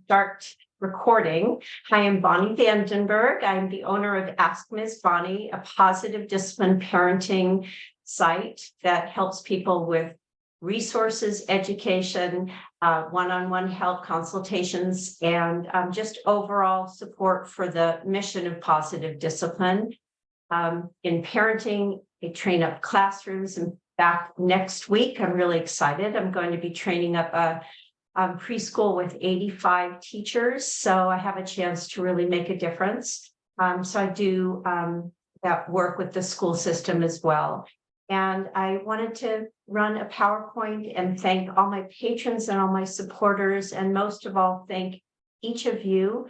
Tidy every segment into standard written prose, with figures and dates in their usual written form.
Start recording. Hi, I'm Bonnie Vandenberg. I'm the owner of Ask Ms. Bonnie, a positive discipline parenting site that helps people with resources, education, one-on-one help, consultations, and just overall support for the mission of positive discipline. In parenting, I train up classrooms. In fact, next week, I'm really excited. I'm going to be training up a preschool with 85 teachers. So I have a chance to really make a difference. So I do that work with the school system as well. And I wanted to run a PowerPoint and thank all my patrons and all my supporters, and most of all, thank each of you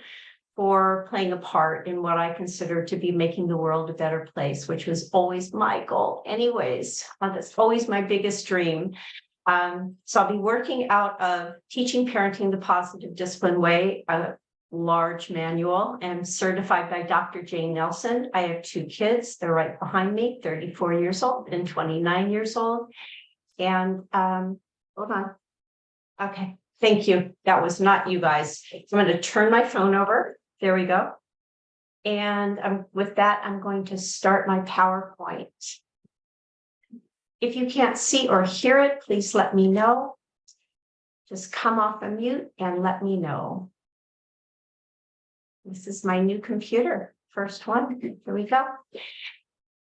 for playing a part in what I consider to be making the world a better place, which was always my goal anyways. That's always my biggest dream. So I'll be working out of Teaching Parenting the Positive Discipline Way, a large manual, and certified by Dr. Jane Nelson. I have 2 kids. They're right behind me, 34 years old and 29 years old. And hold on. Okay, thank you. That was not you guys. So I'm going to turn my phone over. There we go. And with that, I'm going to start my PowerPoint. If you can't see or hear it, please let me know. Just come off a mute and let me know. This is my new computer. First one. Here we go.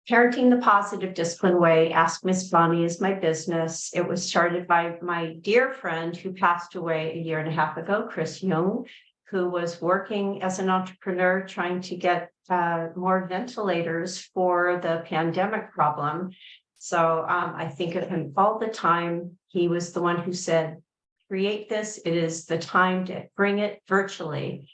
Parenting the Positive Discipline Way. Ask Miss Bonnie is my business. It was started by my dear friend who passed away a year and a half ago, Chris Jung, who was working as an entrepreneur trying to get more ventilators for the pandemic problem. So I think of him all the time. He was the one who said, create this. It is the time to bring it virtually.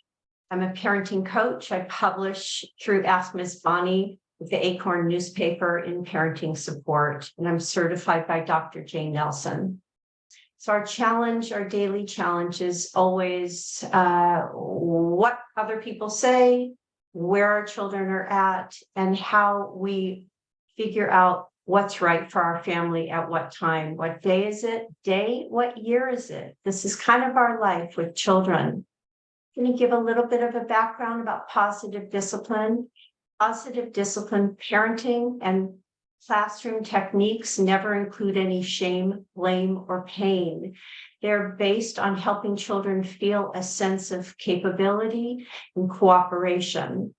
I'm a parenting coach. I publish through Ask Ms. Bonnie with the Acorn newspaper in parenting support, and I'm certified by Dr. Jane Nelson. So our challenge, our daily challenge is always what other people say, where our children are at, and how we figure out what's right for our family at what time. What day is it? What year is it? This is kind of our life with children. I'm going to give a little bit of a background about positive discipline. Positive discipline parenting and classroom techniques never include any shame, blame, or pain. They're based on helping children feel a sense of capability and cooperation.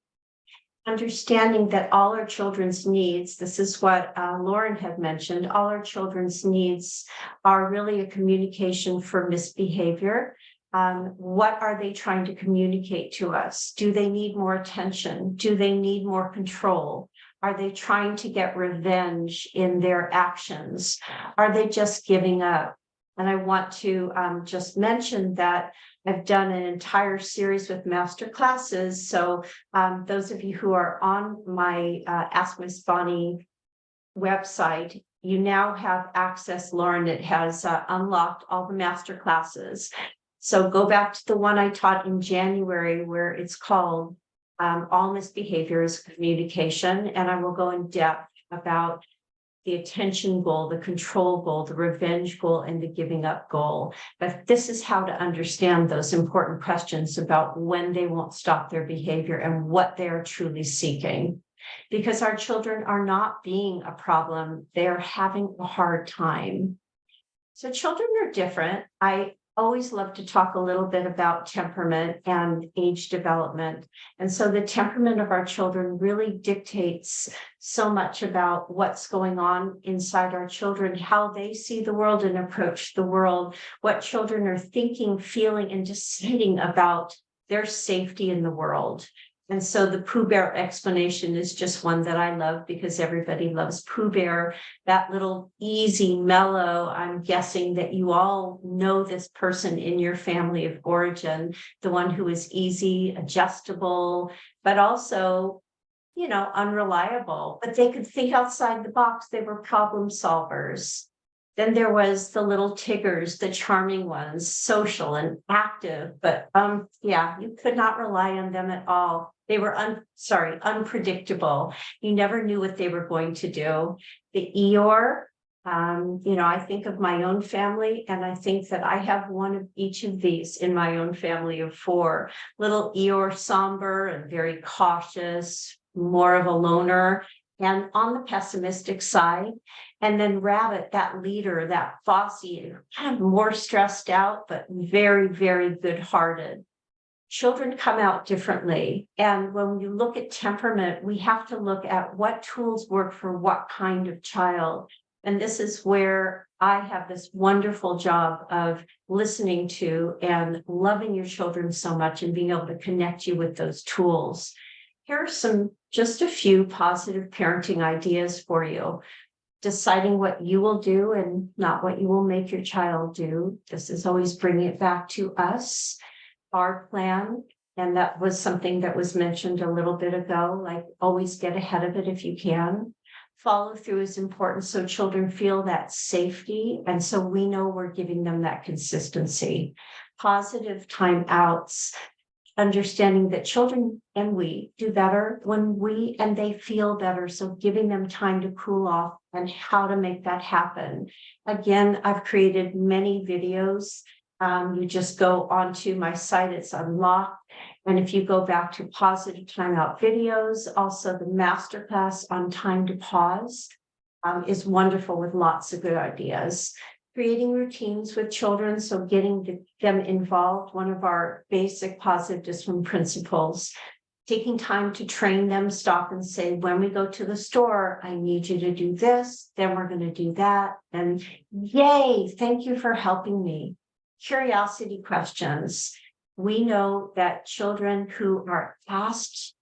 Understanding that all our children's needs, this is what Lauren had mentioned, all our children's needs are really a communication for misbehavior. What are they trying to communicate to us? Do they need more attention? Do they need more control? Are they trying to get revenge in their actions? Are they just giving up? And I want to just mention that I've done an entire series with master classes. So those of you who are on my Ask Ms. Bonnie website, you now have access, Lauren, it has unlocked all the master classes. So go back to the one I taught in January where it's called All Misbehavior is Communication. And I will go in depth about the attention goal, the control goal, the revenge goal, and the giving up goal. But this is how to understand those important questions about when they won't stop their behavior and what they're truly seeking. Because our children are not being a problem, they're having a hard time. So children are different. I always love to talk a little bit about temperament and age development. And so the temperament of our children really dictates so much about what's going on inside our children, how they see the world and approach the world, what children are thinking, feeling, and deciding about their safety in the world. And so the Pooh Bear explanation is just one that I love because everybody loves Pooh Bear, that little easy, mellow. I'm guessing that you all know this person in your family of origin, the one who is easy, adjustable, but also, you know, unreliable. But they could think outside the box. They were problem solvers. Then there was the little Tiggers, the charming ones, social and active, but yeah, you could not rely on them at all. They were unpredictable. You never knew what they were going to do. The Eeyore, I think of my own family, and I think that I have one of each of these in my own family of 4. Little Eeyore, somber and very cautious, more of a loner, and on the pessimistic side. And then Rabbit, that leader, that Fossy, kind of more stressed out, but very, very good-hearted. Children come out differently. And when you look at temperament, we have to look at what tools work for what kind of child. And this is where I have this wonderful job of listening to and loving your children so much and being able to connect you with those tools. Here are just a few positive parenting ideas for you. Deciding what you will do and not what you will make your child do. This is always bringing it back to us, our plan. And that was something that was mentioned a little bit ago, like always get ahead of it if you can. Follow through is important so children feel that safety. And so we know we're giving them that consistency. Positive timeouts, understanding that children and we do better when we and they feel better. So giving them time to cool off and how to make that happen. Again, I've created many videos. You just go onto my site, it's unlocked. And if you go back to positive timeout videos, also the masterclass on time to pause is wonderful with lots of good ideas. Creating routines with children, so getting them involved, one of our basic positive discipline principles. Taking time to train them, stop and say, when we go to the store, I need you to do this, then we're going to do that. And yay, thank you for helping me. Curiosity questions. We know that children who are asked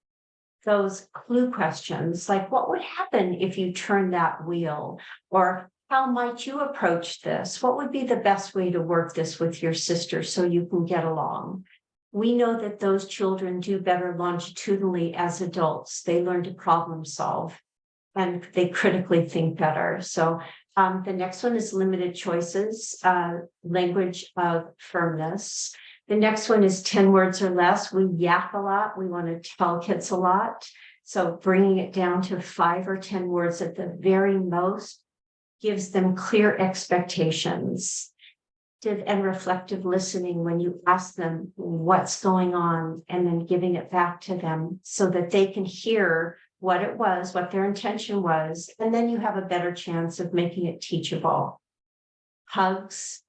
those clue questions, like what would happen if you turn that wheel? Or how might you approach this? What would be the best way to work this with your sister so you can get along? We know that those children do better longitudinally as adults. They learn to problem solve and they critically think better. So the next one is limited choices, language of firmness. The next one is 10 words or less. We yak a lot. We want to tell kids a lot. So bringing it down to 5 or 10 words at the very most gives them clear expectations. And reflective listening when you ask them what's going on and then giving it back to them so that they can hear what it was, what their intention was, and then you have a better chance of making it teachable. Hugs,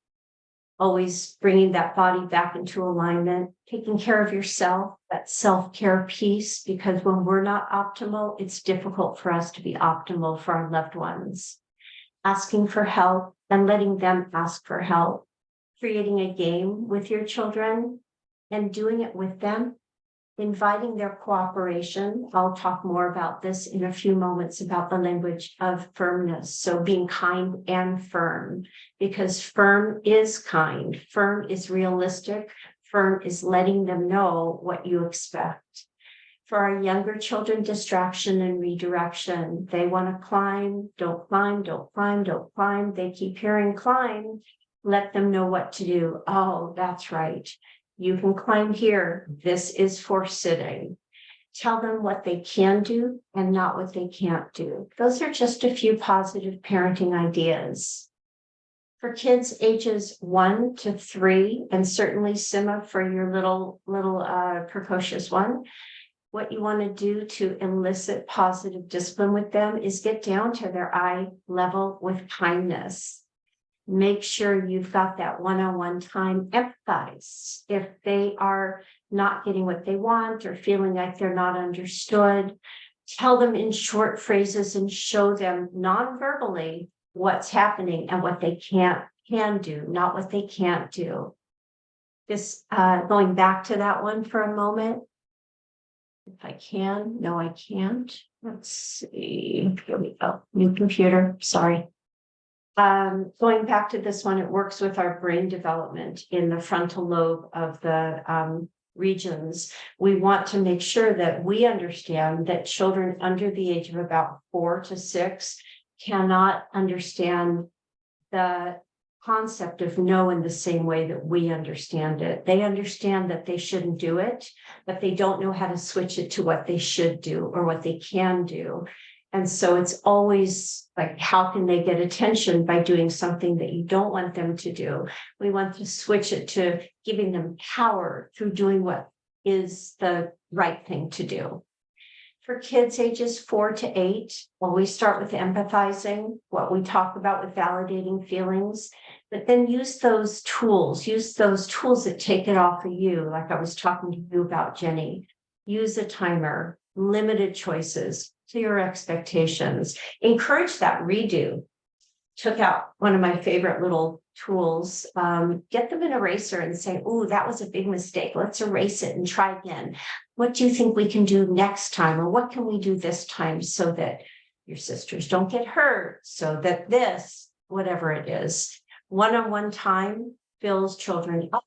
always bringing that body back into alignment, taking care of yourself, that self-care piece, because when we're not optimal, it's difficult for us to be optimal for our loved ones. Asking for help and letting them ask for help. Creating a game with your children and doing it with them, inviting their cooperation. I'll talk more about this in a few moments about the language of firmness. So being kind and firm, because firm is kind, firm is realistic, firm is letting them know what you expect. For our younger children, distraction and redirection. They want to climb, don't climb, don't climb, don't climb. They keep hearing climb. Let them know what to do. Oh, that's right. You can climb here. This is for sitting. Tell them what they can do and not what they can't do. Those are just a few positive parenting ideas. For kids ages 1 to 3, and certainly Sima for your little precocious one, what you want to do to elicit positive discipline with them is get down to their eye level with kindness. Make sure you've got that one-on-one time. Empathize if they are not getting what they want or feeling like they're not understood. Tell them in short phrases and show them non-verbally what's happening and what they can do, not what they can't do. This going back to that one for a moment. If I can, no, I can't. Let's see. Here we go. New computer. Sorry. Going back to this one, it works with our brain development in the frontal lobe of the regions. We want to make sure that we understand that children under the age of about 4 to 6 cannot understand the concept of no in the same way that we understand it. They understand that they shouldn't do it, but they don't know how to switch it to what they should do or what they can do. And so it's always like, how can they get attention by doing something that you don't want them to do? We want to switch it to giving them power through doing what is the right thing to do. For kids ages 4 to 8, always start with empathizing, what we talk about with validating feelings, but then use those tools that take it off of you, like I was talking to you about, Jenny. Use a timer, limited choices, clear expectations, encourage that redo. Took out one of my favorite little tools, get them an eraser and say, oh, that was a big mistake. Let's erase it and try again. What do you think we can do next time? Or what can we do this time so that your sisters don't get hurt? So that this, whatever it is, one-on-one time fills children up.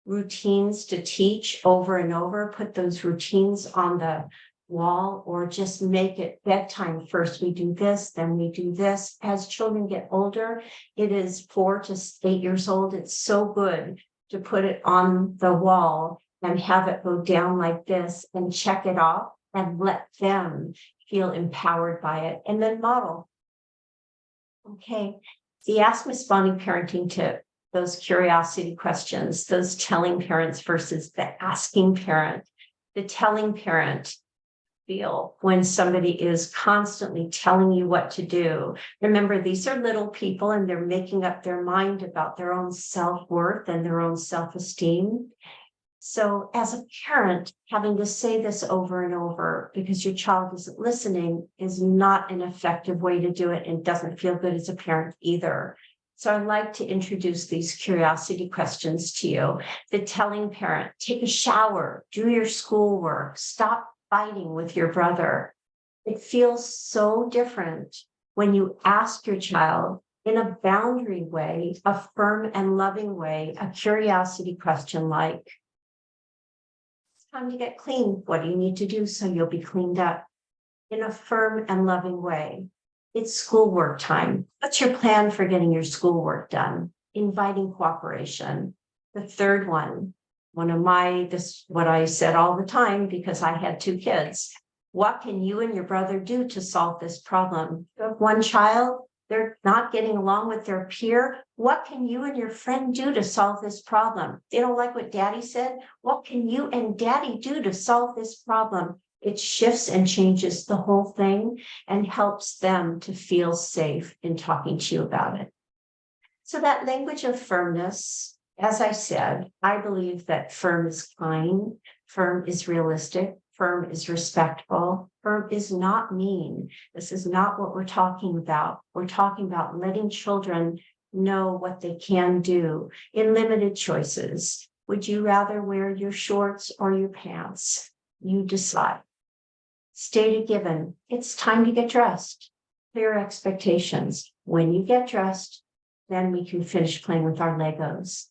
Routines to teach over and over, put those routines on the wall, or just make it bedtime first. We do this, then we do this. As children get older, it is 4 to 8 years old. It's so good to put it on the wall and have it go down like this and check it off and let them feel empowered by it, and then model. Okay, the Ask Miss Bonnie parenting tip, those curiosity questions, those telling parents versus the asking parent. The telling parent, feel when somebody is constantly telling you what to do. Remember, these are little people and they're making up their mind about their own self-worth and their own self-esteem. So as a parent, having to say this over and over because your child isn't listening is not an effective way to do it, and doesn't feel good as a parent either. So I'd like to introduce these curiosity questions to you. The telling parent, take a shower, do your schoolwork, stop fighting with your brother. It feels so different when you ask your child in a boundary way, a firm and loving way, a curiosity question like, it's time to get clean. What do you need to do so you'll be cleaned up? In a firm and loving way. It's schoolwork time. What's your plan for getting your schoolwork done? Inviting cooperation. The third one of my, this what I said all the time because I had 2 kids. What can you and your brother do to solve this problem? You have one child, they're not getting along with their peer. What can you and your friend do to solve this problem? They don't like what daddy said. What can you and daddy do to solve this problem? It shifts and changes the whole thing and helps them to feel safe in talking to you about it. So that language of firmness, as I said, I believe that firm is kind, firm is realistic, firm is respectful, firm is not mean. This is not what we're talking about. We're talking about letting children know what they can do in limited choices. Would you rather wear your shorts or your pants? You decide. State a given. It's time to get dressed. Clear expectations. When you get dressed, then we can finish playing with our Legos.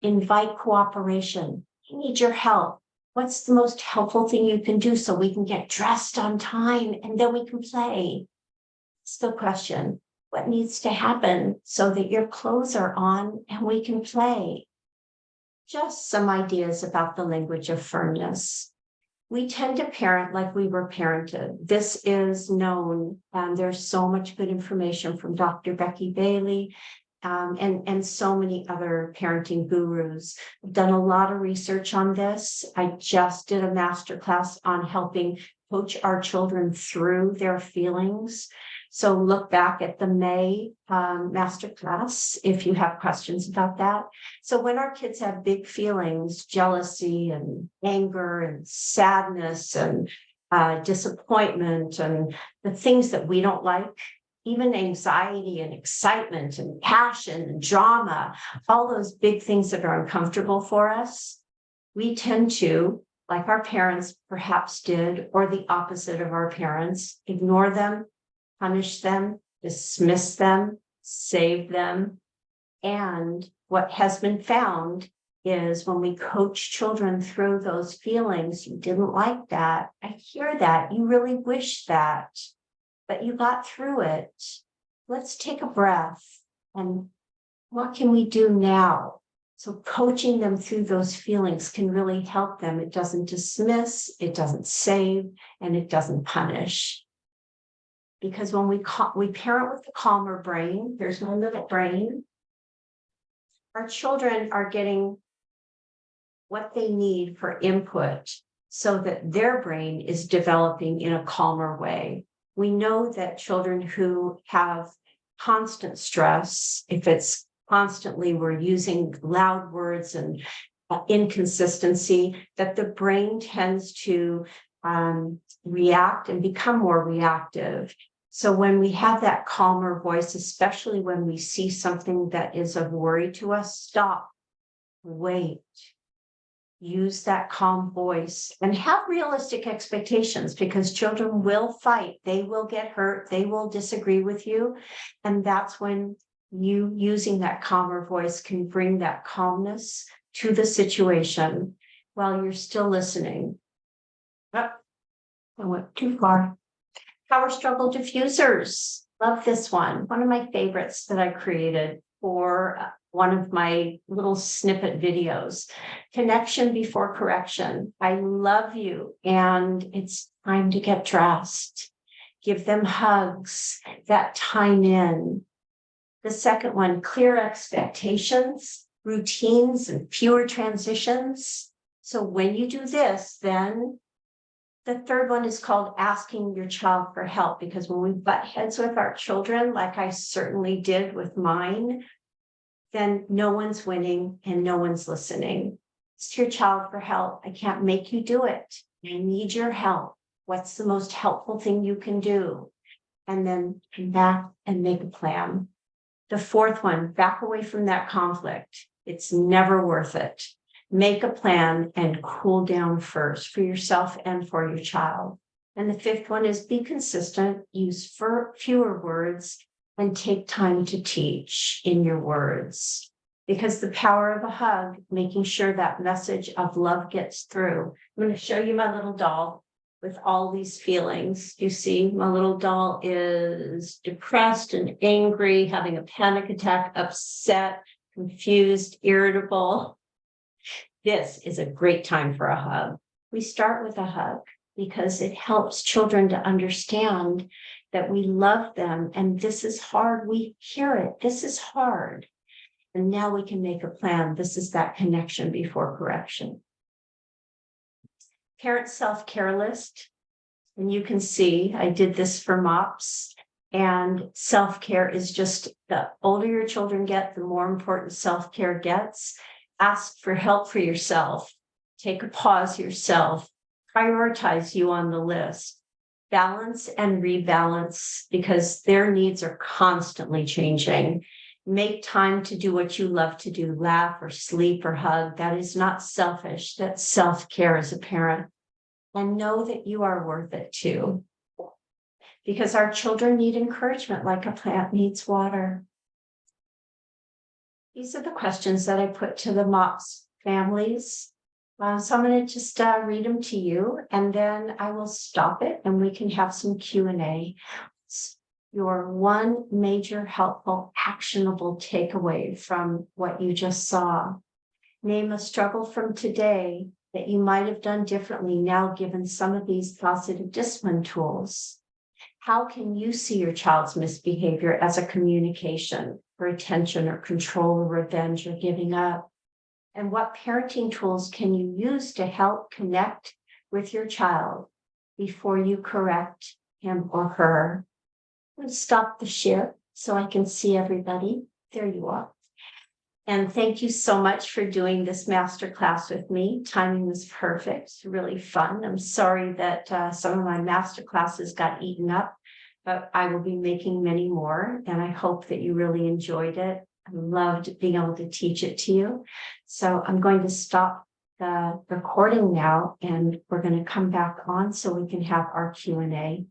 Invite cooperation. I need your help. What's the most helpful thing you can do so we can get dressed on time and then we can play? It's the question. What needs to happen so that your clothes are on and we can play? Just some ideas about the language of firmness. We tend to parent like we were parented. This is known, and there's so much good information from Dr. Becky Bailey and so many other parenting gurus. I've done a lot of research on this. I just did a masterclass on helping coach our children through their feelings. So look back at the May masterclass if you have questions about that. So when our kids have big feelings, jealousy and anger and sadness and disappointment and the things that we don't like, even anxiety and excitement and passion and drama, all those big things that are uncomfortable for us, we tend to, like our parents perhaps did, or the opposite of our parents, ignore them, punish them, dismiss them, save them. And what has been found is when we coach children through those feelings, you didn't like that. I hear that. You really wish that, but you got through it. Let's take a breath. And what can we do now? So coaching them through those feelings can really help them. It doesn't dismiss, it doesn't save, and it doesn't punish. Because when we parent with the calmer brain, here's my little brain, our children are getting what they need for input so that their brain is developing in a calmer way. We know that children who have constant stress, if it's constantly we're using loud words and inconsistency, that the brain tends to react and become more reactive. So when we have that calmer voice, especially when we see something that is of worry to us, stop, wait, use that calm voice and have realistic expectations, because children will fight, they will get hurt, they will disagree with you. And that's when you using that calmer voice can bring that calmness to the situation while you're still listening. Oh, I went too far. Power struggle diffusers. Love this one of my favorites that I created for one of my little snippet videos. Connection before correction. I love you and it's time to get dressed. Give them hugs, that time in. The second one, clear expectations, routines, and fewer transitions. So when you do this, then the third one is called asking your child for help, because when we butt heads with our children, like I certainly did with mine, then no one's winning and no one's listening. Ask your child for help. I can't make you do it. I need your help. What's the most helpful thing you can do? And then come back and make a plan. The fourth one, back away from that conflict. It's never worth it. Make a plan and cool down first for yourself and for your child. And the fifth one is be consistent, use fewer words, and take time to teach in your words. Because the power of a hug, making sure that message of love gets through. I'm going to show you my little doll with all these feelings. You see, my little doll is depressed and angry, having a panic attack, upset, confused, irritable. This is a great time for a hug. We start with a hug because it helps children to understand that we love them and this is hard. We hear it. This is hard. And now we can make a plan. This is that connection before correction. Parent self-care list. And you can see I did this for MOPS. And self-care is just the older your children get, the more important self-care gets. Ask for help for yourself. Take a pause yourself. Prioritize you on the list. Balance and rebalance because their needs are constantly changing. Make time to do what you love to do, laugh or sleep or hug. That is not selfish. That's self-care as a parent. And know that you are worth it too. Because our children need encouragement like a plant needs water. These are the questions that I put to the MOPS families. So I'm going to just read them to you, and then I will stop it and we can have some Q&A. Your one major, helpful, actionable takeaway from what you just saw. Name a struggle from today that you might have done differently now given some of these positive discipline tools. How can you see your child's misbehavior as a communication for attention or control or revenge or giving up? And what parenting tools can you use to help connect with your child before you correct him or her? Let's stop the share so I can see everybody. There you are. And thank you so much for doing this masterclass with me. Timing was perfect, it's really fun. I'm sorry that some of my masterclasses got eaten up, but I will be making many more. And I hope that you really enjoyed it. I loved being able to teach it to you. So I'm going to stop the recording now and we're going to come back on so we can have our Q&A.